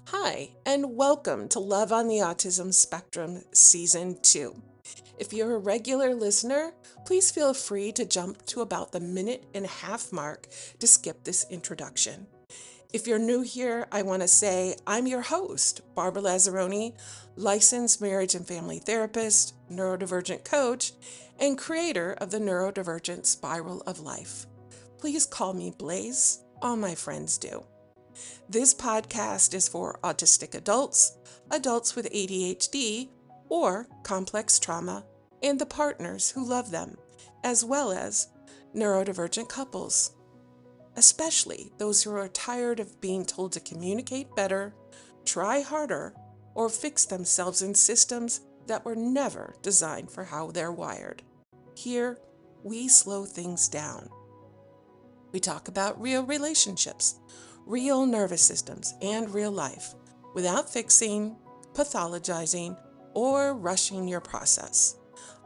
Hi, and welcome to Love on the Autism Spectrum Season 2. If you're a regular listener, please feel free to jump to about the minute and a half mark to skip this introduction. If you're new here, I want to say I'm your host, Barbara Lazzaroni, licensed marriage and family therapist, neurodivergent coach, and creator of the Neurodivergent Spiral of Life. Please call me Blaze. All my friends do. This podcast is for autistic adults, adults with ADHD or complex trauma, and the partners who love them, as well as neurodivergent couples, especially those who are tired of being told to communicate better, try harder, or fix themselves in systems that were never designed for how they're wired. Here, we slow things down. We talk about real relationships, real nervous systems, and real life without fixing, pathologizing, or rushing your process.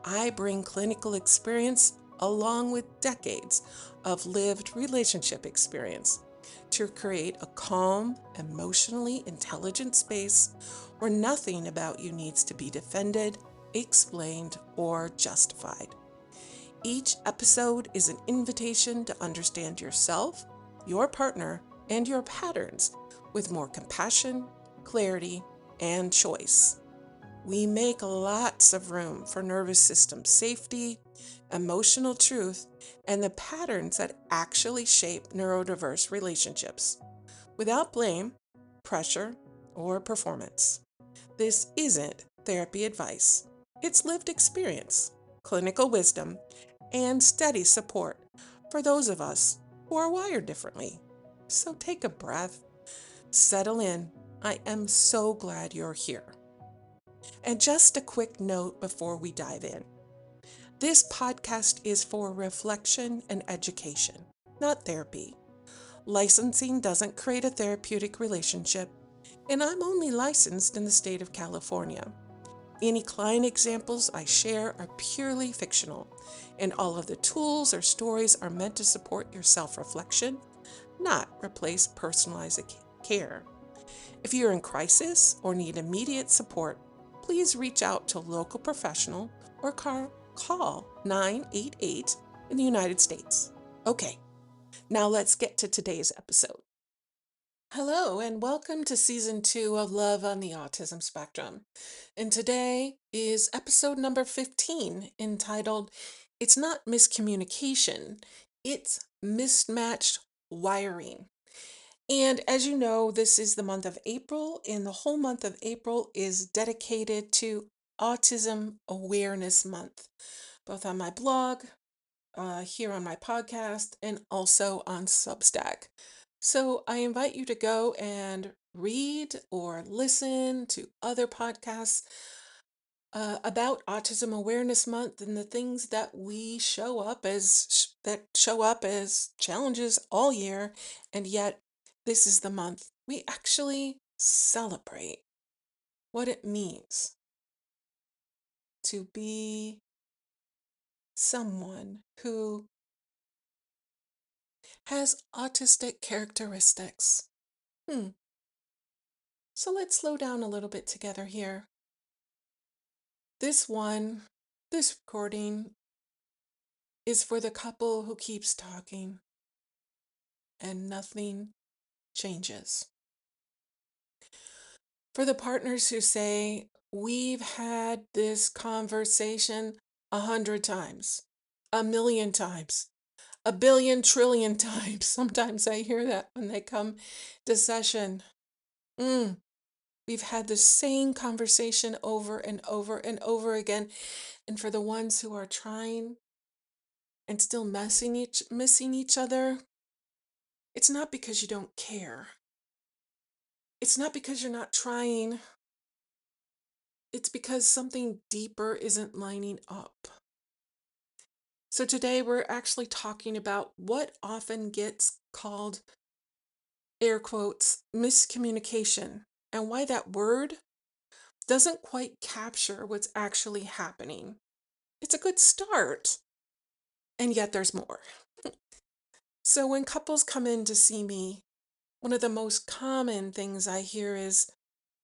I bring clinical experience along with decades of lived relationship experience to create a calm, emotionally intelligent space where nothing about you needs to be defended, explained, or justified. Each episode is an invitation to understand yourself, your partner, and your patterns with more compassion, clarity, and choice. We make lots of room for nervous system safety, emotional truth, and the patterns that actually shape neurodiverse relationships without blame, pressure, or performance. This isn't therapy advice. It's lived experience, clinical wisdom, and steady support for those of us who are wired differently. So take a breath, settle in. I am so glad you're here. And just a quick note before we dive in. This podcast is for reflection and education, not therapy. Licensing doesn't create a therapeutic relationship, and I'm only licensed in the state of California. Any client examples I share are purely fictional, and all of the tools or stories are meant to support your self-reflection, not replace personalized care. If you're in crisis or need immediate support, please reach out to a local professional or call 988 in the United States. Okay, now let's get to today's episode. Hello, and welcome to Season 2 of Love on the Autism Spectrum. And today is episode number 15, entitled It's Not Miscommunication, It's Mismatched Wiring. And as you know, this is the month of April, and the whole month of April is dedicated to Autism Awareness Month, both on my blog, here on my podcast, and also on Substack. So I invite you to go and read or listen to other podcasts about Autism Awareness Month and the things that we show up as challenges all year, and yet this is the month we actually celebrate what it means to be someone who has autistic characteristics. So let's slow down a little bit together here. This one, this recording is for the couple who keeps talking and nothing changes. For the partners who say, we've had this conversation 100 times, 1,000,000 times, 1 billion trillion times. Sometimes I hear that when they come to session. We've had the same conversation over and over and over again. And for the ones who are trying and still missing each other, it's not because you don't care. It's not because you're not trying. It's because something deeper isn't lining up. So today we're actually talking about what often gets called, air quotes, miscommunication, and why that word doesn't quite capture what's actually happening. It's a good start, and yet there's more. So when couples come in to see me, one of the most common things I hear is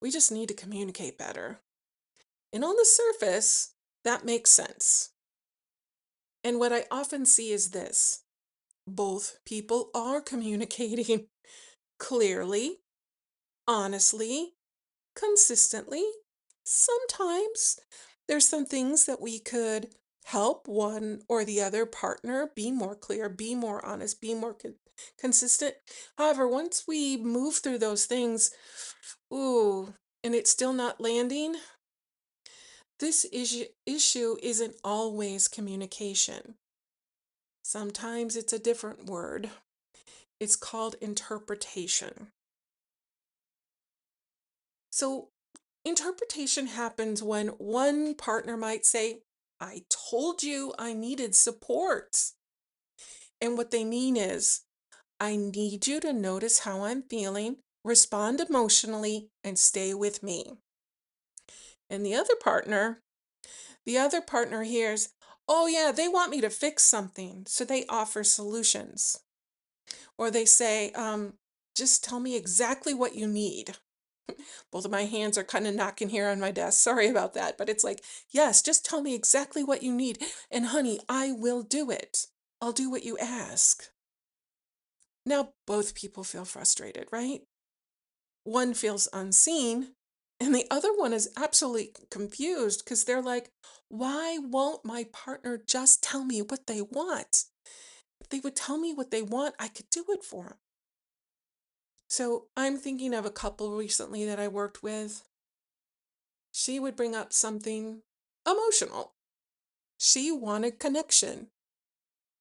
we just need to communicate better. And on the surface, that makes sense. And what I often see is this: both people are communicating clearly, honestly, consistently. Sometimes there's some things that we could help one or the other partner be more clear, be more honest, be more consistent. However, once we move through those things, ooh, and it's still not landing, this issue isn't always communication. Sometimes it's a different word. It's called interpretation. So, interpretation happens when one partner might say, I told you I needed support. And what they mean is, I need you to notice how I'm feeling, respond emotionally, and stay with me. And the other partner hears, oh yeah, they want me to fix something. So they offer solutions. Or they say, just tell me exactly what you need. Both of my hands are kind of knocking here on my desk. Sorry about that. But it's like, yes, just tell me exactly what you need. And honey, I will do it. I'll do what you ask. Now, both people feel frustrated, right? One feels unseen, and the other one is absolutely confused because they're like, why won't my partner just tell me what they want? If they would tell me what they want, I could do it for them. So I'm thinking of a couple recently that I worked with. She would bring up something emotional. She wanted connection.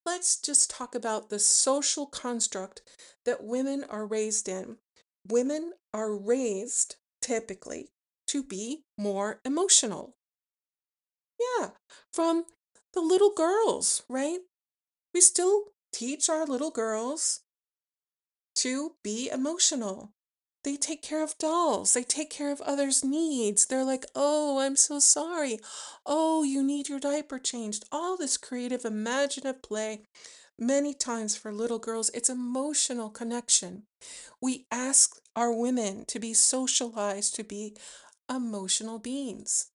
Let's just talk about the social construct that women are raised in. Women are raised typically to be more emotional. Yeah, from the little girls, right? We still teach our little girls to be emotional. They take care of dolls. They take care of others' needs. They're like, oh, I'm so sorry. Oh, you need your diaper changed. All this creative, imaginative play. Many times for little girls, it's emotional connection. We ask our women to be socialized, to be emotional beings.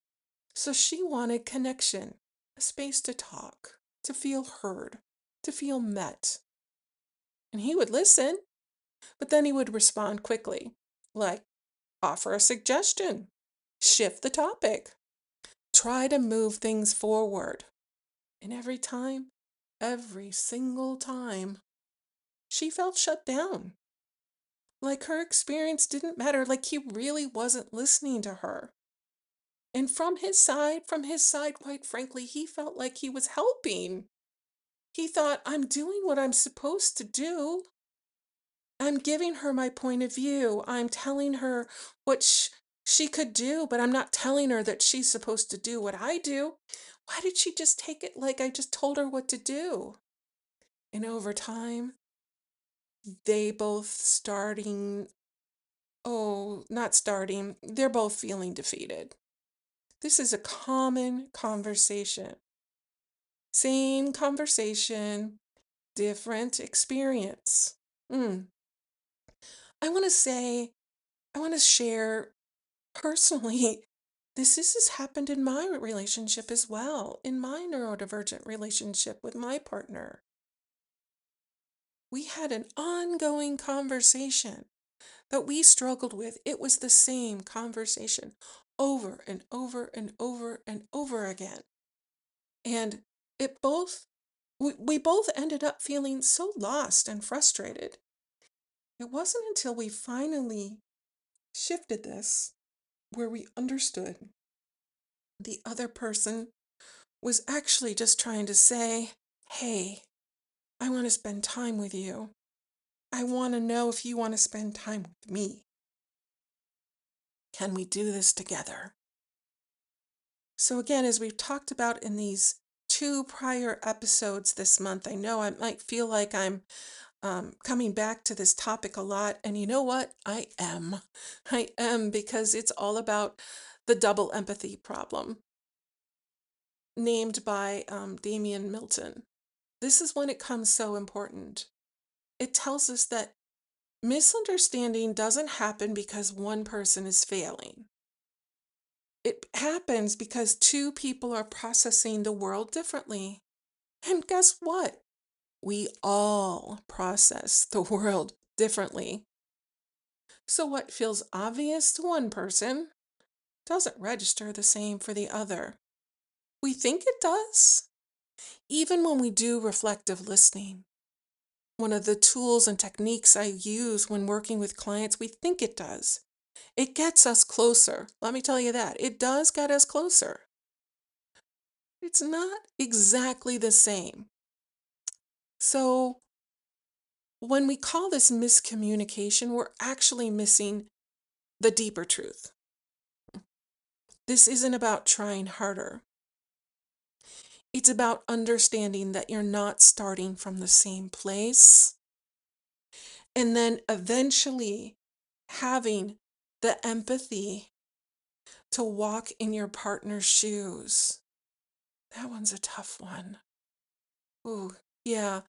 So she wanted connection, a space to talk, to feel heard, to feel met. And he would listen, but then he would respond quickly, like offer a suggestion, shift the topic, try to move things forward. And every single time, she felt shut down. Like her experience didn't matter, like he really wasn't listening to her. And from his side, quite frankly, he felt like he was helping. He thought, I'm doing what I'm supposed to do. I'm giving her my point of view. I'm telling her what she could do, but I'm not telling her that she's supposed to do what I do. Why did she just take it like I just told her what to do? And over time, they both not starting, they're both feeling defeated. This is a common conversation. Same conversation, different experience. Mm. I want to say, I want to share personally, this has happened in my relationship as well, in my neurodivergent relationship with my partner. We had an ongoing conversation that we struggled with. It was the same conversation over and over and over and over again. And it both, we both ended up feeling so lost and frustrated. It wasn't until we finally shifted this where we understood the other person was actually just trying to say, hey, I want to spend time with you. I want to know if you want to spend time with me. Can we do this together? So, again, as we've talked about in these two prior episodes this month, I know I might feel like I'm coming back to this topic a lot. And you know what? I am. I am, because it's all about the double empathy problem, named by Damian Milton. This is when it comes so important. It tells us that Misunderstanding doesn't happen because one person is failing. It happens because two people are processing the world differently. And guess what? We all process the world differently. So what feels obvious to one person doesn't register the same for the other. We think it does, even when we do reflective listening. One of the tools and techniques I use when working with clients, we think it does. It gets us closer. Let me tell you that. It does get us closer. It's not exactly the same. So when we call this miscommunication, we're actually missing the deeper truth. This isn't about trying harder. It's about understanding that you're not starting from the same place and then eventually having the empathy to walk in your partner's shoes. That one's a tough one. Ooh, yeah.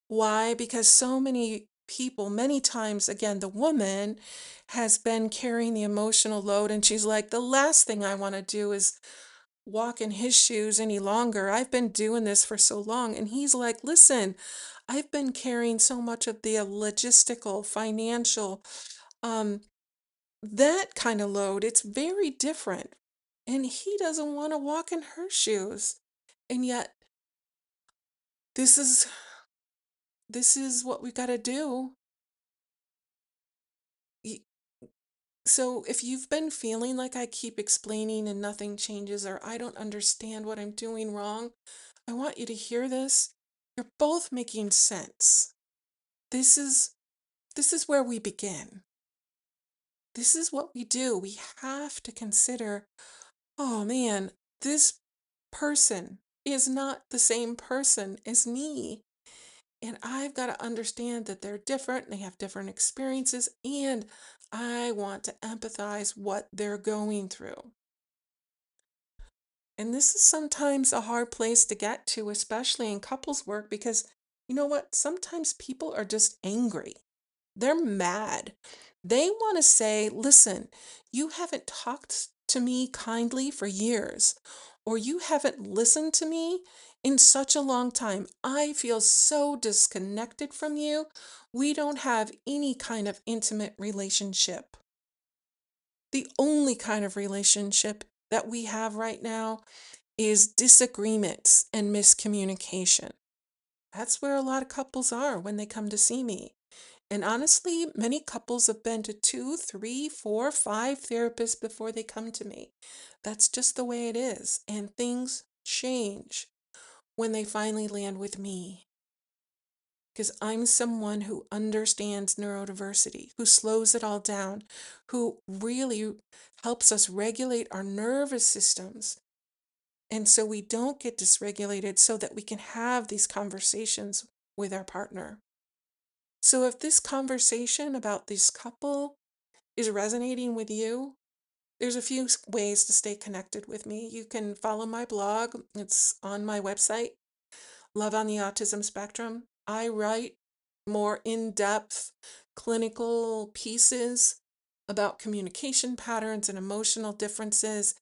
Why? Because so many people, many times, again, the woman has been carrying the emotional load, and she's like, the last thing I want to do is walk in his shoes any longer. I've been doing this for so long. And he's like, listen, I've been carrying so much of the logistical, financial, um, that kind of load. It's very different. And he doesn't want to walk in her shoes. And yet, this is this is what we got to do. Y- So if you've been feeling like I keep explaining and nothing changes, or I don't understand what I'm doing wrong, I want you to hear this. You're both making sense. This is this is where we begin. This is what we do. We have to consider, oh man, this person is not the same person as me. And I've got to understand that they're different, they have different experiences, and I want to empathize what they're going through. And this is sometimes a hard place to get to, especially in couples work, because you know what? Sometimes people are just angry. They're mad. They want to say, listen, you haven't talked to me kindly for years, or you haven't listened to me in such a long time. I feel so disconnected from you. We don't have any kind of intimate relationship. The only kind of relationship that we have right now is disagreements and miscommunication. That's where a lot of couples are when they come to see me. And honestly, many couples have been to two, three, four, five therapists before they come to me. That's just the way it is. And things change when they finally land with me. Because I'm someone who understands neurodiversity, who slows it all down, who really helps us regulate our nervous systems. And so we don't get dysregulated so that we can have these conversations with our partner. So if this conversation about this couple is resonating with you, there's a few ways to stay connected with me. You can follow my blog. It's on my website, Love on the Autism Spectrum. I write more in-depth clinical pieces about communication patterns and emotional differences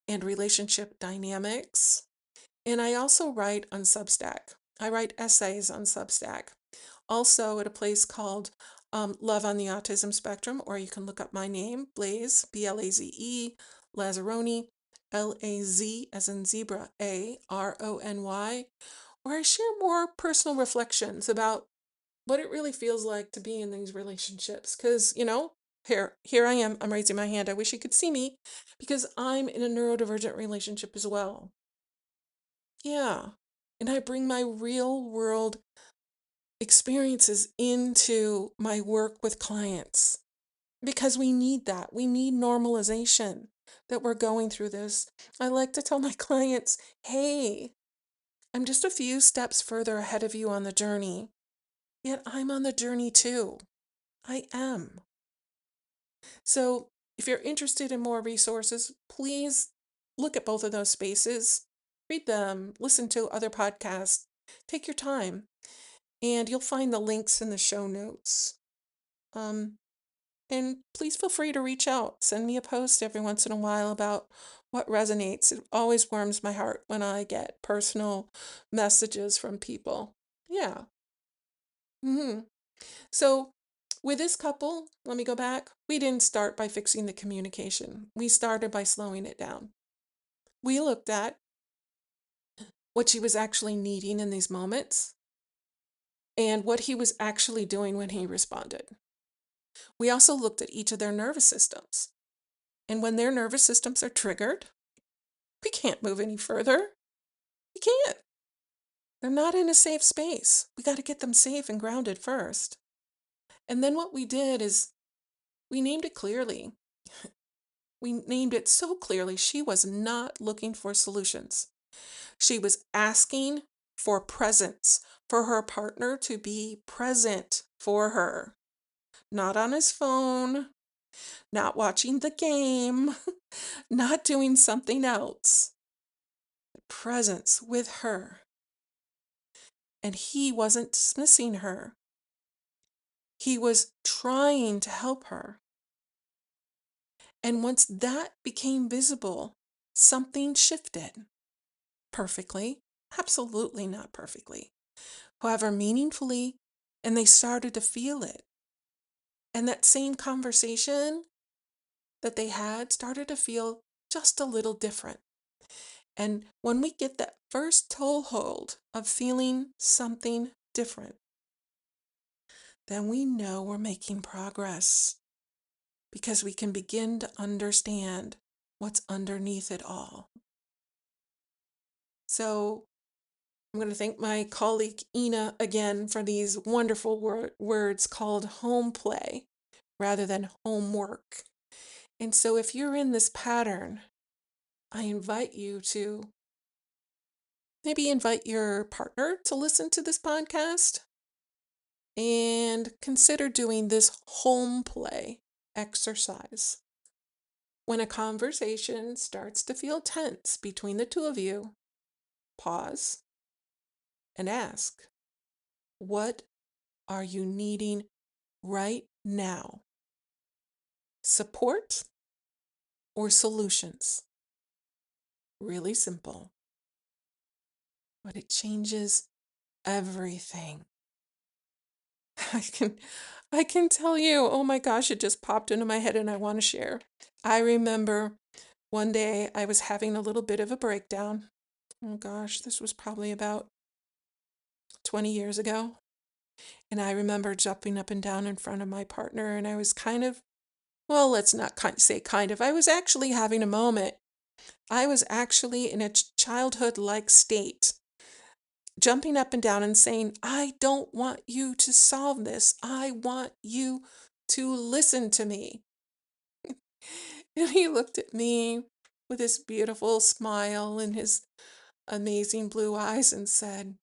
and relationship dynamics. And I also write on Substack. I write essays on Substack. Also at a place called Love on the Autism Spectrum, or you can look up my name, Blaze, Blaze, Lazzaroni, Laz as in zebra, Arony, where I share more personal reflections about what it really feels like to be in these relationships. Because, here I am, I'm raising my hand. I wish you could see me because I'm in a neurodivergent relationship as well. Yeah. And I bring my real world experiences into my work with clients because we need that. We need normalization that we're going through this. I like to tell my clients, hey, I'm just a few steps further ahead of you on the journey, yet I'm on the journey too. I am. So if you're interested in more resources, please look at both of those spaces, read them, listen to other podcasts, take your time, and you'll find the links in the show notes. Um, and please feel free to reach out. Send me a post every once in a while about what resonates. It always warms my heart when I get personal messages from people. Yeah. hmm So, with this couple, let me go back. We didn't start by fixing the communication. We started by slowing it down. We looked at what she was actually needing in these moments and what he was actually doing when he responded. We also looked at each of their nervous systems. And when their nervous systems are triggered, we can't move any further. We can't. They're not in a safe space. We got to get them safe and grounded first. And then what we did is we named it clearly. We named it so clearly. She was not looking for solutions. She was asking for presence, for her partner to be present for her, not on his phone, not watching the game, not doing something else. Presence with her. And he wasn't dismissing her. He was trying to help her. And once that became visible, something shifted. Perfectly, absolutely not perfectly, however, meaningfully, and they started to feel it. And that same conversation that they had started to feel just a little different. And when we get that first toehold of feeling something different, then we know we're making progress because we can begin to understand what's underneath it all. So I'm going to thank my colleague Ina again for these wonderful words called home play rather than homework. And so if you're in this pattern, I invite you to maybe invite your partner to listen to this podcast and consider doing this home play exercise. When a conversation starts to feel tense between the two of you, pause and ask, what are you needing right now? Support or solutions? Really simple, but it changes everything. I can I can tell you, oh my gosh, it just popped into my head and I want to share. I remember one day I was having a little bit of a breakdown. Oh gosh, this was probably about 20 years ago. And I remember jumping up and down in front of my partner and I was kind of, well, let's not say kind of. I was actually having a moment. I was actually in a childhood-like state, jumping up and down and saying, I don't want you to solve this. I want you to listen to me. And he looked at me with his beautiful smile and his amazing blue eyes and said,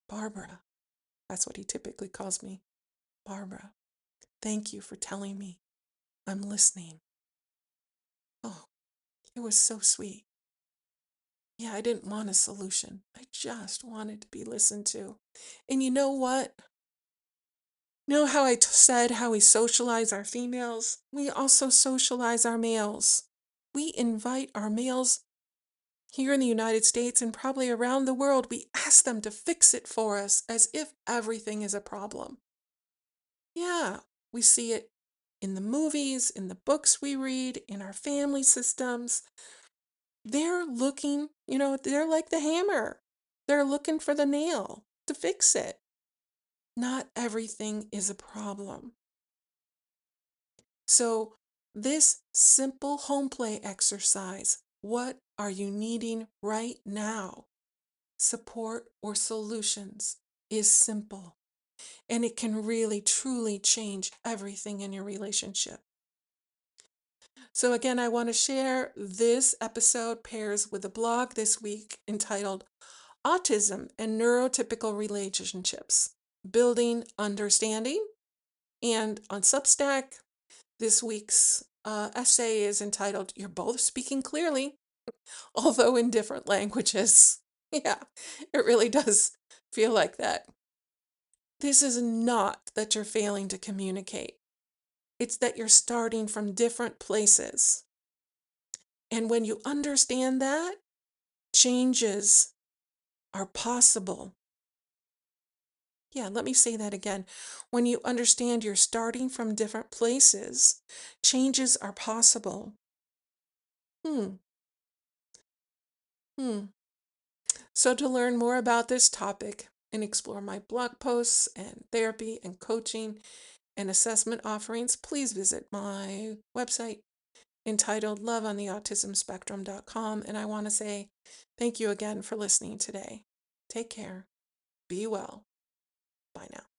Barbara, that's what he typically calls me, Barbara, thank you for telling me. I'm listening. Oh, it was so sweet. Yeah, I didn't want a solution. I just wanted to be listened to. And you know what? You know how I said how we socialize our females? We also socialize our males. We invite our males here in the United States and probably around the world. We ask them to fix it for us as if everything is a problem. Yeah, we see it in the movies, in the books we read, in our family systems. They're looking, they're like the hammer. They're looking for the nail to fix it. Not everything is a problem. So, this simple home play exercise, what are you needing right now? Support or solutions, is simple. And it can really, truly change everything in your relationship. So, again, I want to share this episode pairs with a blog this week entitled Autism and Neurotypical Relationships, Building Understanding. And on Substack, this week's essay is entitled You're Both Speaking Clearly, although in different languages. Yeah, it really does feel like that. This is not that you're failing to communicate. It's that you're starting from different places. And when you understand that, changes are possible. Yeah, let me say that again. When you understand you're starting from different places, changes are possible. Hmm. Hmm. So to learn more about this topic and explore my blog posts and therapy and coaching and assessment offerings, please visit my website entitled loveontheautismspectrum.com. And I want to say thank you again for listening today. Take care. Be well. Bye now.